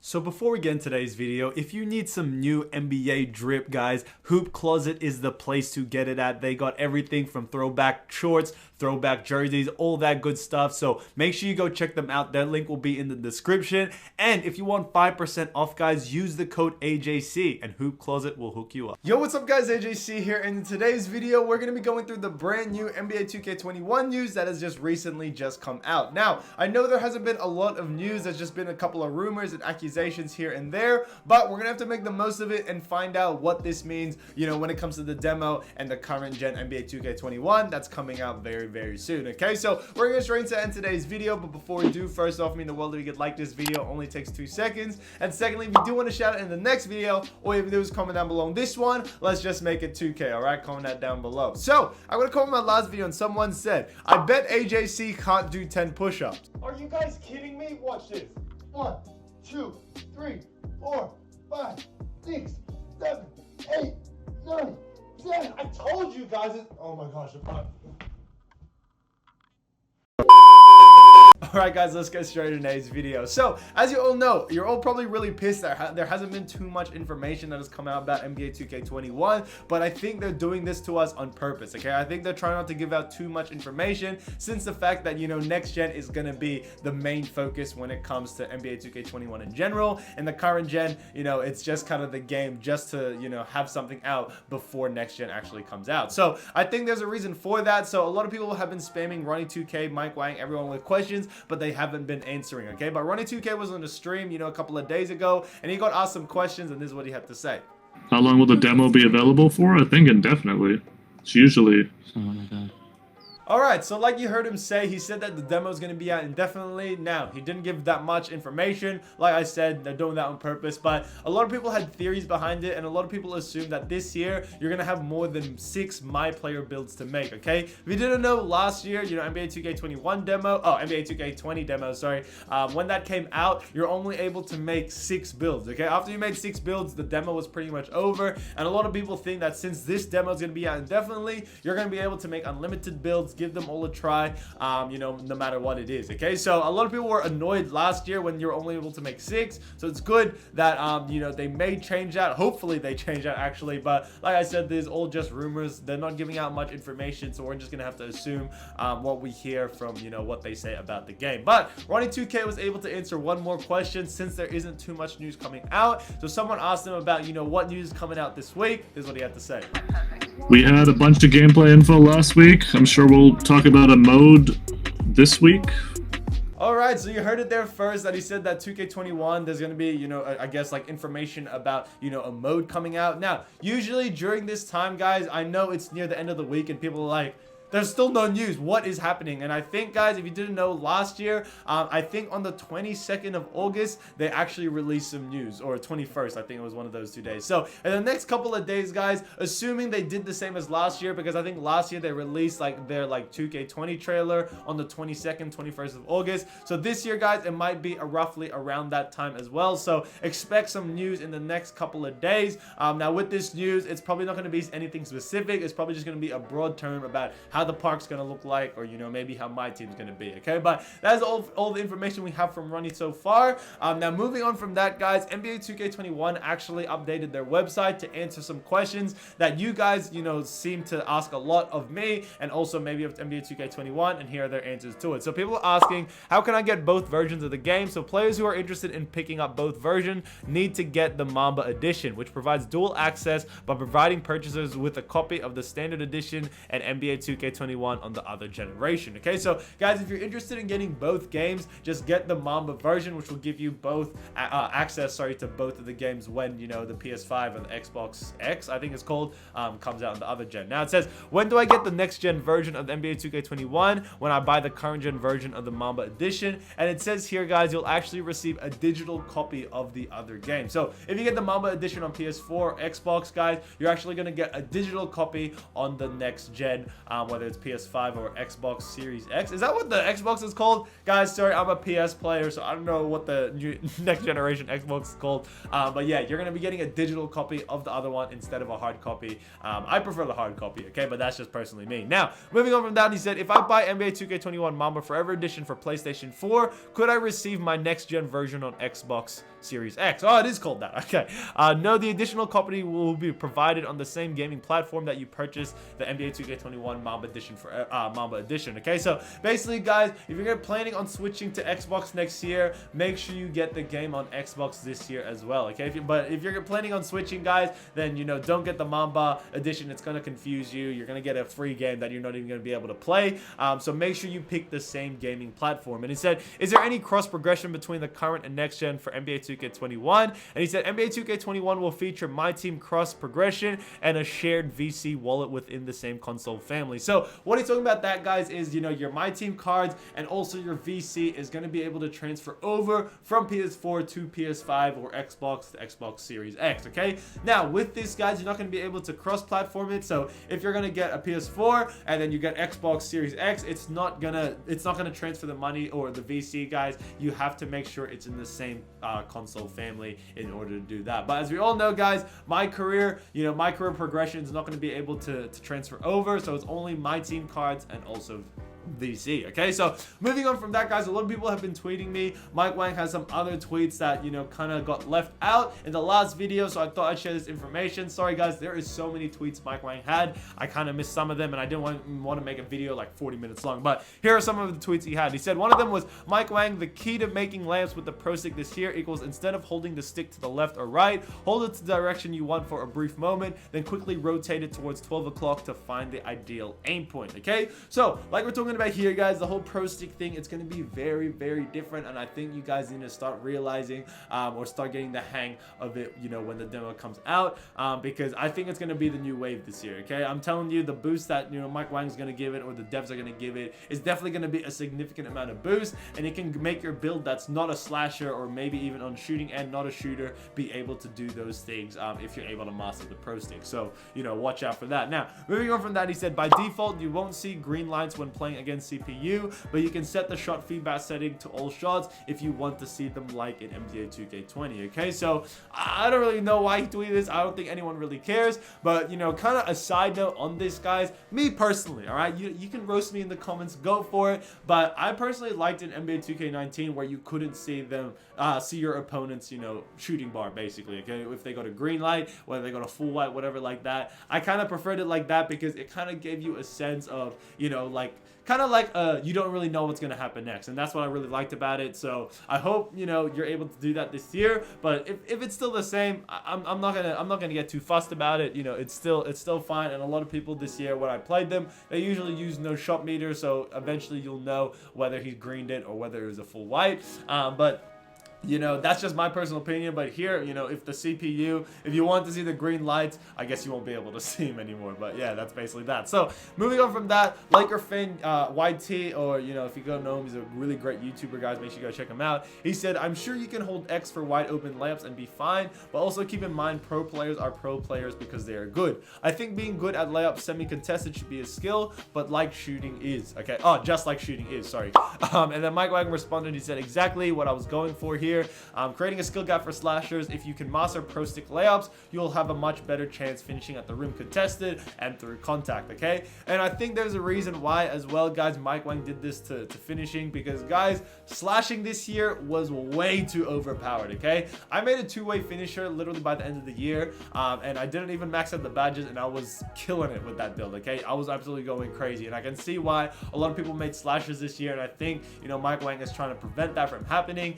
So before we get into today's video, if you need some new NBA drip, guys, Hoop Closet is the place to get it at. They got everything from throwback shorts, throwback jerseys, all that good stuff. So make sure you go check them out. Their link will be in the description. And if you want 5% off, guys, use the code AJC and Hoop Closet will hook you up. Yo, what's up, guys? AJC here. And in today's video, we're going to be going through the brand new NBA 2K21 news that has just recently come out. Now, I know there hasn't been a lot of news. There's just been a couple of rumors and accusations here and there, but we're gonna have to make the most of it and find out what this means, you know, when it comes to the demo and the current gen NBA 2K21 that's coming out very soon. Okay, so we're gonna straight into end today's video, but before we do, first off, mean the world if you could like this video. Only takes 2 seconds. And secondly, if you do want to shout out in the next video, all you have to do is comment down below on this one. Let's just make it 2K. All right, comment that down below. So I'm gonna comment my last video and someone said, I bet AJC can't do 10 push-ups. Are you guys kidding me? Watch this. 1, 2, 3, 4, 5, 6, 7, 8, 9, 10. I told you guys it. Oh my gosh. Alright guys, let's get straight into today's video. So, as you all know, you're all probably really pissed that there hasn't been too much information that has come out about NBA 2K21, but I think they're doing this to us on purpose, okay? I think they're trying not to give out too much information since the fact that, you know, next gen is going to be the main focus when it comes to NBA 2K21 in general, and the current gen, you know, it's just kind of the game just to, you know, have something out before next gen actually comes out. So, I think there's a reason for that. So, a lot of people have been spamming Ronnie2K, Mike Wang, everyone with questions, but they haven't been answering, okay? But Ronnie2K was on a stream, you know, a couple of days ago, and he got asked some questions, and this is what he had to say. How long will the demo be available for? I think indefinitely. It's usually something like that. Alright, so like you heard him say, he said that the demo is going to be out indefinitely. Now, he didn't give that much information. Like I said, they're doing that on purpose, but a lot of people had theories behind it, and a lot of people assume that this year, you're going to have more than 6 My Player builds to make, okay? If you didn't know, last year, you know, NBA 2K21 demo, NBA 2K20 demo, sorry, when that came out, you're only able to make 6 builds, okay? After you made 6 builds, the demo was pretty much over, and a lot of people think that since this demo is going to be out indefinitely, you're going to be able to make unlimited builds, give them all a try, you know, no matter what it is, okay? So a lot of people were annoyed last year when you're only able to make 6, so it's good that you know, they may change that. Hopefully they change that actually, but like I said, this is all just rumors. They're not giving out much information, so we're just gonna have to assume what we hear from, you know, what they say about the game. But Ronnie2K was able to answer one more question since there isn't too much news coming out. So someone asked him about, you know, what news is coming out this week. This is what he had to say. We had a bunch of gameplay info last week. I'm sure we'll talk about a mode this week. Alright, so you heard it there first, that he said that 2K21, there's going to be, you know, I guess like information about, you know, a mode coming out. Now, usually during this time, guys, I know it's near the end of the week and people are like, there's still no news. What is happening? And I think, guys, if you didn't know, last year, I think on the 22nd of August, they actually released some news, or 21st, I think it was one of those 2 days. So in the next couple of days, guys, assuming they did the same as last year, because I think last year they released like their like 2K20 trailer on the 22nd, 21st of August. So this year, guys, it might be roughly around that time as well. So expect some news in the next couple of days. Now with this news, it's probably not going to be anything specific. It's probably just going to be a broad term about how the park's gonna look like, or, you know, maybe how my team's gonna be, okay? But that's all the information we have from Ronnie so far. Now moving on from that, guys, NBA 2K21 actually updated their website to answer some questions that you guys, you know, seem to ask a lot of me, and also maybe of NBA 2K21, and here are their answers to it. So people are asking, how can I get both versions of the game? So players who are interested in picking up both versions need to get the Mamba edition, which provides dual access by providing purchasers with a copy of the standard edition and NBA 2K21 on the other generation. Okay, so guys, if you're interested in getting both games, just get the Mamba version, which will give you both access, to both of the games when, you know, the PS5 and the Xbox X, I think it's called, comes out on the other gen. Now it says, when do I get the next gen version of the NBA 2K21? When I buy the current gen version of the Mamba edition. And it says here, guys, you'll actually receive a digital copy of the other game. So if you get the Mamba edition on PS4 or Xbox, guys, you're actually going to get a digital copy on the next gen, whether it's PS5 or Xbox Series X. Is that what the Xbox is called? Guys, sorry, I'm a PS player, so I don't know what the new next generation Xbox is called. But yeah, you're going to be getting a digital copy of the other one instead of a hard copy. I prefer the hard copy, okay? But that's just personally me. Now, moving on from that, he said, if I buy NBA 2K21 Mamba Forever Edition for PlayStation 4, could I receive my next gen version on Xbox Series X. Oh, it is called that. Okay. No, the additional copy will be provided on the same gaming platform that you purchased the NBA 2K21 Mamba Edition for Mamba Edition. Okay, so basically, guys, if you're planning on switching to Xbox next year, make sure you get the game on Xbox this year as well. Okay, but if you're planning on switching, guys, then don't get the Mamba Edition. It's gonna confuse you. You're gonna get a free game that you're not even gonna be able to play. So make sure you pick the same gaming platform. And he said, is there any cross progression between the current and next gen for NBA 2K21? And he said NBA 2K21 will feature My Team cross progression and a shared VC wallet within the same console family. So what he's talking about that, guys, is your My Team cards and also your VC is going to be able to transfer over from PS4 to PS5 or Xbox to Xbox Series X. Okay, now with this, guys, you're not going to be able to cross platform it. So if you're going to get a PS4 and then you get Xbox Series X, it's not gonna transfer the money or the VC, guys. You have to make sure it's in the same console family in order to do that. But as we all know, guys, my career progression is not going to be able to transfer over, so it's only My Team cards and also VC. Okay, so moving on from that, guys, a lot of people have been tweeting me. Mike Wang has some other tweets that kind of got left out in the last video, so I thought I'd share this information. Sorry, guys, there is so many tweets Mike Wang had. I kind of missed some of them, and I didn't want to make a video like 40 minutes long, but here are some of the tweets he had. He said one of them was, Mike Wang, the key to making layups with the Pro Stick this year equals instead of holding the stick to the left or right, hold it to the direction you want for a brief moment, then quickly rotate it towards 12 o'clock to find the ideal aim point. Okay, so like we're talking about here, guys, the whole Pro Stick thing, it's going to be very, very different, and I think you guys need to start realizing or start getting the hang of it when the demo comes out, because I think it's going to be the new wave this year. Okay, I'm telling you, the boost that Mike Wang's going to give it, or the devs are going to give it, is definitely going to be a significant amount of boost, and it can make your build that's not a slasher, or maybe even on shooting and not a shooter, be able to do those things if you're able to master the Pro Stick. So watch out for that. Now, moving on from that, he said by default you won't see green lights when playing against CPU, but you can set the shot feedback setting to all shots if you want to see them like in NBA 2K20. Okay, so I don't really know why he tweeted this. I don't think anyone really cares, but kind of a side note on this, guys, me personally, all right, you can roast me in the comments, go for it, but I personally liked in NBA 2K19 where you couldn't see them see your opponent's shooting bar, basically. Okay, if they got a green light, whether they got a full white, whatever like that, I kind of preferred it like that because it kind of gave you a sense of you don't really know what's gonna happen next, and that's what I really liked about it. So I hope you're able to do that this year. But if it's still the same, I'm not gonna get too fussed about it. It's still fine. And a lot of people this year, when I played them, they usually use no shot meter, so eventually you'll know whether he greened it or whether it was a full white. But that's just my personal opinion. But here, if the CPU, if you want to see the green lights, I guess you won't be able to see them anymore. But yeah, that's basically that. So moving on from that, Laker fan YT, or if you don't know him, he's a really great YouTuber, guys. Make sure you go check him out. He said, I'm sure you can hold X for wide open layups and be fine, but also keep in mind pro players are pro players because they are good. I think being good at layups semi-contested should be a skill, but like shooting is. Okay, just like shooting is, sorry. And then Mike Wang responded, he said, exactly what I was going for here. Creating a skill gap for slashers. If you can master Pro Stick layups, you'll have a much better chance finishing at the rim contested and through contact. Okay, and I think there's a reason why as well, guys, Mike Wang did this to finishing, because guys, slashing this year was way too overpowered. Okay, I made a two-way finisher literally by the end of the year, and I didn't even max out the badges, and I was killing it with that build. Okay, I was absolutely going crazy, and I can see why a lot of people made slashers this year, and I think Mike Wang is trying to prevent that from happening,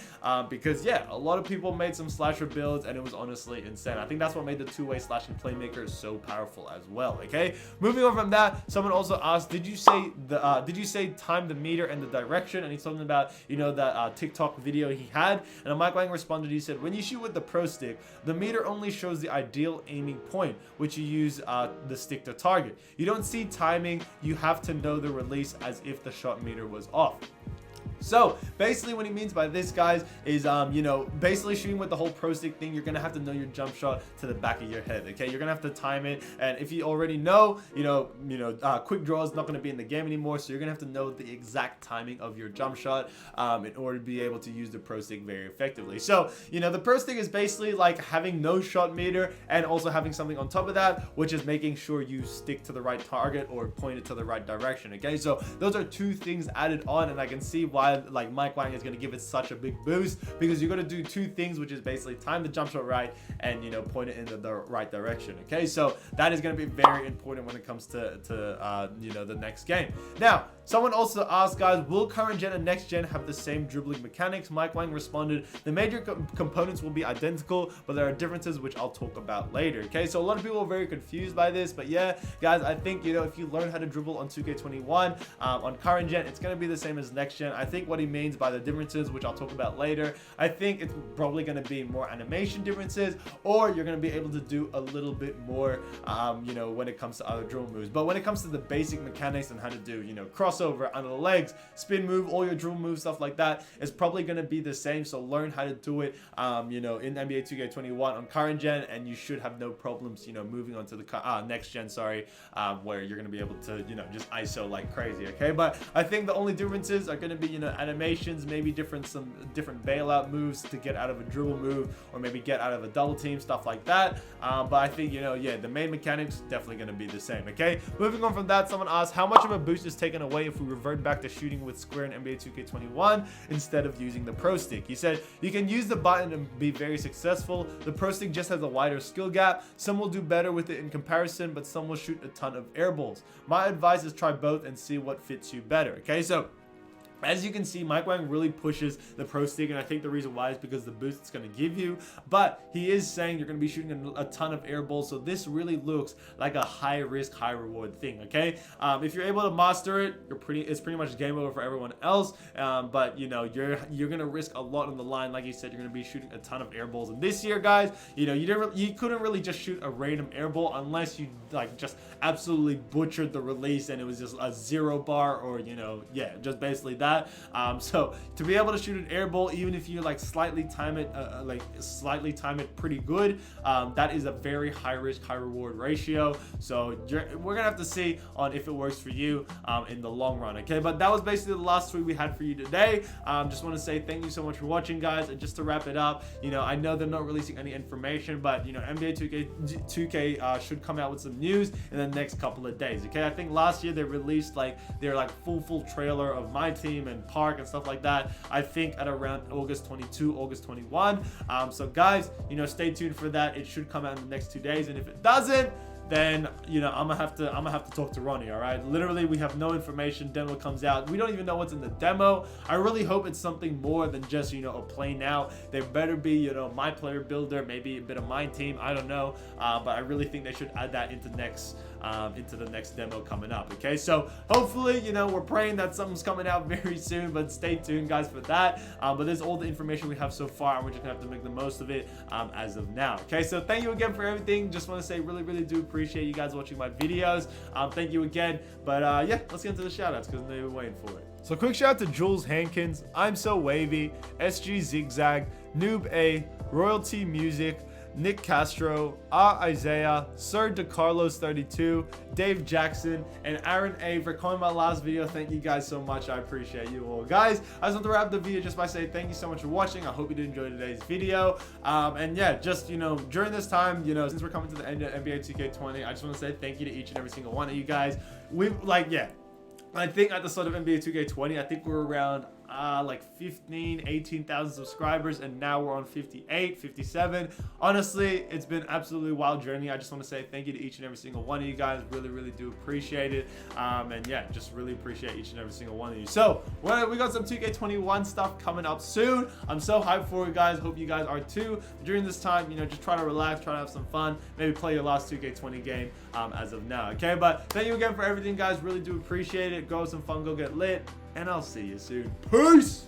because yeah, a lot of people made some slasher builds and it was honestly insane. I think that's what made the two-way slashing playmaker so powerful as well. Okay, moving on from that, someone also asked, did you say time the meter and the direction? And he's talking about that TikTok video he had, and Mike Wang responded, he said, when you shoot with the Pro Stick, the meter only shows the ideal aiming point, which you use the stick to target. You don't see timing, you have to know the release as if the shot meter was off. So basically what he means by this, guys, is basically shooting with the whole Pro Stick thing, you're gonna have to know your jump shot to the back of your head. Okay, you're gonna have to time it, and if you already know, quick draw is not gonna be in the game anymore, so you're gonna have to know the exact timing of your jump shot in order to be able to use the Pro Stick very effectively. So the Pro Stick is basically like having no shot meter and also having something on top of that, which is making sure you stick to the right target or point it to the right direction. Okay, so those are two things added on, and I can see why why like Mike Wang is going to give it such a big boost, because you're going to do two things, which is basically time the jump shot right and, you know, point it in the right direction. Okay, so that is going to be very important when it comes to you know, the next game. Now, someone also asked, guys, will current gen and next gen have the same dribbling mechanics? Mike Wang responded, the major components will be identical, but there are differences which I'll talk about later. Okay, so a lot of people are very confused by this, but yeah, guys, I think, you know, if you learn how to dribble on 2K21 on current gen, it's going to be the same as next gen. I think what he means by the differences, which I'll talk about later, I think it's probably going to be more animation differences, or you're going to be able to do a little bit more, you know, when it comes to other dribble moves. But when it comes to the basic mechanics and how to do, you know, crossover, under the legs, spin move, all your dribble moves, stuff like that, is probably going to be the same. So learn how to do it, you know, in NBA 2K21 on current gen, and you should have no problems, you know, moving on to the next gen, sorry, where you're going to be able to, you know, just ISO like crazy. Okay, but I think the only differences are going to be, you know, animations, maybe some different bailout moves to get out of a dribble move, or maybe get out of a double team, stuff like that. But I think, you know, yeah, the main mechanics definitely going to be the same. Okay, moving on from that, someone asked, how much of a boost is taken away if we revert back to shooting with square in NBA 2K21 instead of using the pro stick? He said, you can use the button and be very successful. The pro stick just has a wider skill gap. Some will do better with it in comparison, but some will shoot a ton of air balls. My advice is try both and see what fits you better. Okay, so as you can see, Mike Wang really pushes the pro stick, and I think the reason why is because the boost it's going to give you. But he is saying you're going to be shooting a ton of air balls, so this really looks like a high risk, high reward thing. Okay, if you're able to master it, it's pretty much game over for everyone else. But you know, you're going to risk a lot on the line. Like you said, you're going to be shooting a ton of air balls, and this year, guys, you know, you couldn't really just shoot a random air ball unless you like just absolutely butchered the release and it was just a 0 bar, or, you know, yeah, just basically that. So to be able to shoot an air ball, even if you like slightly time it pretty good, that is a very high risk, high reward ratio. So we're gonna have to see on if it works for you in the long run. Okay, but that was basically the last tweet we had for you today. Just want to say thank you so much for watching, guys. And just to wrap it up, you know, I know they're not releasing any information, but you know, NBA 2K should come out with some news in the next couple of days. Okay, I think last year they released like their like full trailer of my team and Park and stuff like that, I think at around August 22, August 21. So guys, you know, stay tuned for that. It should come out in the next 2 days, and if it doesn't, then, you know, I'm gonna have to talk to Ronnie. All right, literally we have no information. Demo comes out, we don't even know what's in the demo. I really hope it's something more than just, you know, a play now. There better be, you know, my player builder, maybe a bit of my team, I don't know, but I really think they should add that into the next demo coming up. Okay, so hopefully, you know, we're praying that something's coming out very soon, but stay tuned, guys, for that. But there's all the information we have so far, and we're just gonna have to make the most of it as of now. Okay, so thank you again for everything. Just want to say really do appreciate you guys watching my videos. Thank you again. But yeah, let's get into the shout outs because I know you're waiting for it. So quick shout out to Jules Hankins, I'm So Wavy, SG Zigzag, Noob A, Royalty Music, Nick Castro, Isaiah, Sir DeCarlos 32, Dave Jackson, and Aaron A for calling my last video. Thank you guys so much. I appreciate you all. Guys, I just want to wrap the video just by saying thank you so much for watching. I hope you did enjoy today's video. And yeah, just, you know, during this time, you know, since we're coming to the end of NBA 2K20, I just want to say thank you to each and every single one of you guys. We've like, yeah, I think at the start of NBA 2K20, I think we're around like 18,000 subscribers, and now we're on 58, 57. Honestly, it's been absolutely wild journey. I just want to say thank you to each and every single one of you guys. Really do appreciate it. And yeah, just really appreciate each and every single one of you. So we got some 2K21 stuff coming up soon. I'm so hyped for you guys. Hope you guys are too. During this time, you know, just try to relax, try to have some fun, maybe play your last 2K20 game as of now. Okay, but thank you again for everything, guys. Really do appreciate it. Go have some fun, go get lit, and I'll see you soon. Peace!